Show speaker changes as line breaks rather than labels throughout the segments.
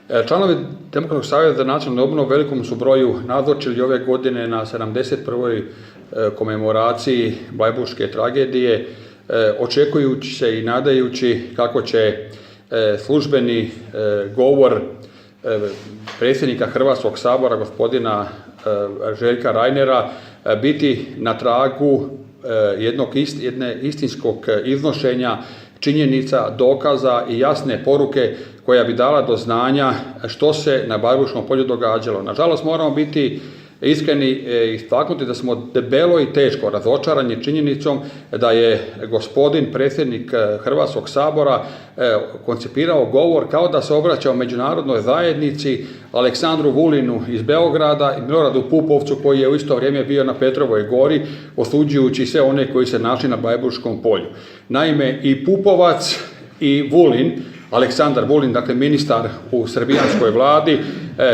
Članovi Demokratskog saveza za nacionalnu obnovu u velikom su broju nazočili ove godine na 71. komemoraciji Bleiburške tragedije, očekujući se i nadajući kako će službeni govor predsjednika Hrvatskog sabora gospodina Željka Reinera biti na tragu jednog istinskog iznošenja činjenica, dokaza i jasne poruke koja bi dala do znanja što se na Bleiburškom polju događalo. Nažalost, moramo biti iskreni i istaknuti da smo debelo i teško razočarani činjenicom da je gospodin predsjednik Hrvatskog sabora koncipirao govor kao da se obraćao međunarodnoj zajednici, Aleksandru Vulinu iz Beograda i Miloradu Pupovcu koji je u isto vrijeme bio na Petrovoj gori, osuđujući sve one koji se našli na Bleiburškom polju. Naime, i Pupovac i Vulin, Aleksandar Vulin, dakle ministar u srbijanskoj vladi,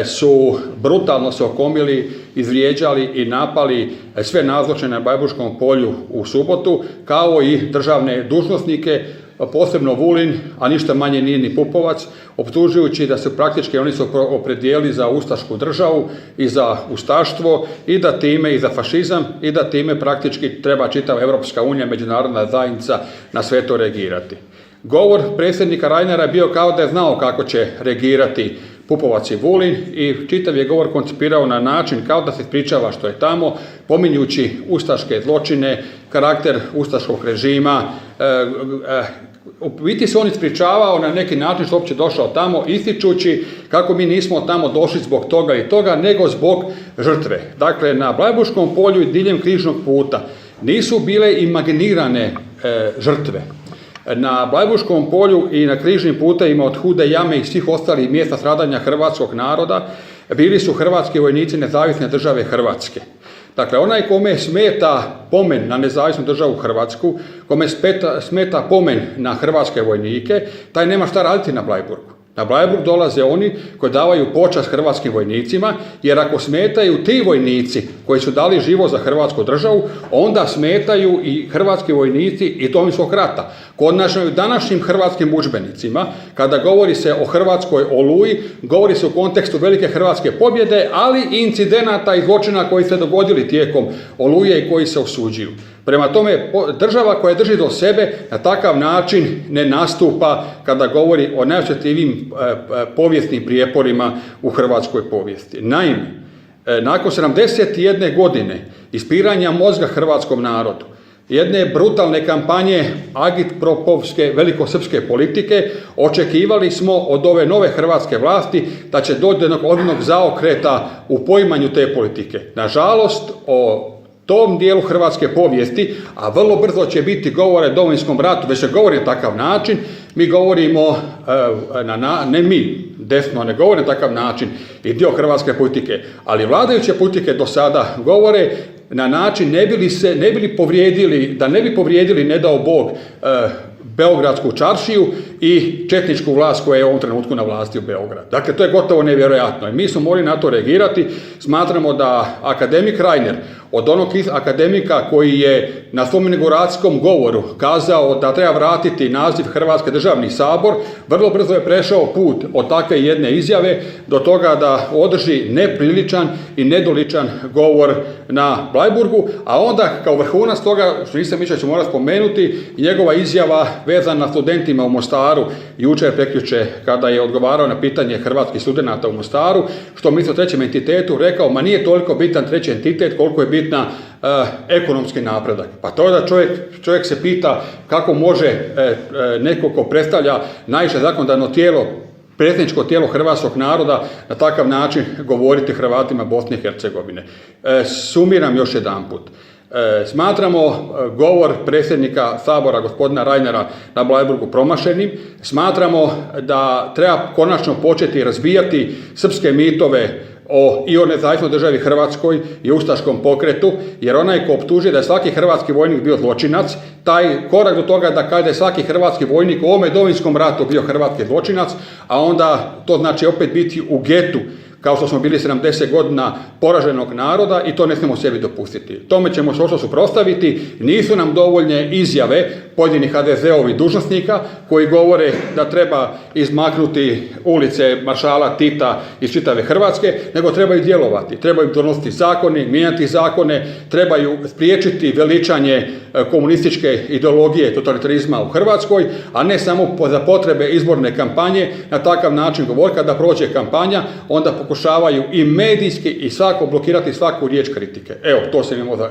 su brutalno se okomili, izvrijeđali i napali sve nazočne na Bleiburškom polju u subotu, kao i državne dužnosnike, posebno Vulin, a ništa manje nije ni Pupovac, optužujući da su praktički oni su opredijelili za ustašku državu i za ustaštvo i da time i za fašizam i da time praktički treba čitava Europska unija, međunarodna zajednica na sve to reagirati. Govor predsjednika Reinera je bio kao da je znao kako će reagirati Pupovac i Vulin i čitav je govor koncipirao na način kao da se ispričava što je tamo, pominjući ustaške zločine, karakter ustaškog režima. U biti se on ispričavao na neki način što uopće došao tamo, ističući kako mi nismo tamo došli zbog toga i toga, nego zbog žrtve. Dakle, na Bleiburškom polju i diljem Križnog puta nisu bile imaginirane žrtve. Na Bleiburškom polju i na križnim putevima od Hude jame i svih ostalih mjesta stradanja hrvatskog naroda bili su hrvatski vojnici Nezavisne države Hrvatske. Dakle, onaj kome smeta pomen na nezavisnu državu Hrvatsku, kome smeta pomen na hrvatske vojnike, taj nema šta raditi na Bleiburgu. Na Bleiburg dolaze oni koji davaju počast hrvatskim vojnicima, jer ako smetaju ti vojnici koji su dali život za hrvatsku državu, onda smetaju i hrvatski vojnici i Domovinskog rata. Konačno u današnjim hrvatskim udžbenicima, kada govori se o Hrvatskoj oluji, govori se u kontekstu velike hrvatske pobjede, ali i incidenata i zločina koji se dogodili tijekom oluje i koji se osuđuju. Prema tome, država koja drži do sebe na takav način ne nastupa kada govori o najosjetljivijim povijesnim prijeporima u hrvatskoj povijesti. Naime, nakon 71 godine ispiranja mozga hrvatskom narodu, jedne brutalne kampanje agitpropovske velikosrpske politike, očekivali smo od ove nove hrvatske vlasti da će doći do jednog ozbiljnog zaokreta u poimanju te politike. Nažalost, o tom dijelu hrvatske povijesti, a vrlo brzo će biti govore o Domovinskom ratu, već se govori na takav način, mi govorimo, ne mi, desno ne govori na takav način i dio hrvatske politike, ali vladajuće politike do sada govore na način ne bi povrijedili, ne dao Bog, Beogradsku čaršiju i četničku vlast koja je u ovom trenutku na vlasti u Beogradu. Dakle, to je gotovo nevjerojatno i mi smo morali na to reagirati. Smatramo da akademik Reiner, od onog akademika koji je na svom inauguracijskom govoru kazao da treba vratiti naziv Hrvatski državni sabor, vrlo brzo je prešao put od takve jedne izjave do toga da održi nepriličan i nedoličan govor na Bleiburgu, a onda kao vrhunac toga, što nisam mislio da ću morati spomenuti, njegova izjava vezana studentima u Mostaru jučer prekjuče kada je odgovarao na pitanje hrvatskih studenata u Mostaru, što misli o trećem entitetu, rekao, ma nije toliko bitan treći entitet koliko je bitna ekonomski napredak. Pa to je da čovjek se pita kako može neko ko predstavlja najviše zakonodavno tijelo, predsjedničko tijelo hrvatskog naroda na takav način govoriti Hrvatima Bosne i Hercegovine. Sumiram još jedanput. Smatramo govor predsjednika Sabora gospodina Reinera na Bleiburgu promašenim. Smatramo da treba konačno početi razbijati srpske mitove i o nezavisnoj državi Hrvatskoj i ustaškom pokretu, jer onaj ko optuži da je svaki hrvatski vojnik bio zločinac, taj korak do toga da kaže da je svaki hrvatski vojnik u ovome Domovinskom ratu bio hrvatski zločinac, a onda to znači opet biti u getu kao što smo bili 70 godina poraženog naroda i to ne smijemo sebi dopustiti. Tome ćemo se oštro suprotstaviti. Nisu nam dovoljne izjave pojedinih HDZ-ovih dužnosnika koji govore da treba izmaknuti ulice maršala Tita iz čitave Hrvatske, nego trebaju djelovati. Trebaju donositi zakoni, mijenjati zakone, trebaju spriječiti veličanje komunističke ideologije totalitarizma u Hrvatskoj, a ne samo za potrebe izborne kampanje na takav način govori. Kada prođe kampanja, onda pokušavaju i medijski i svako blokirati svaku riječ kritike. Evo, to se imamo za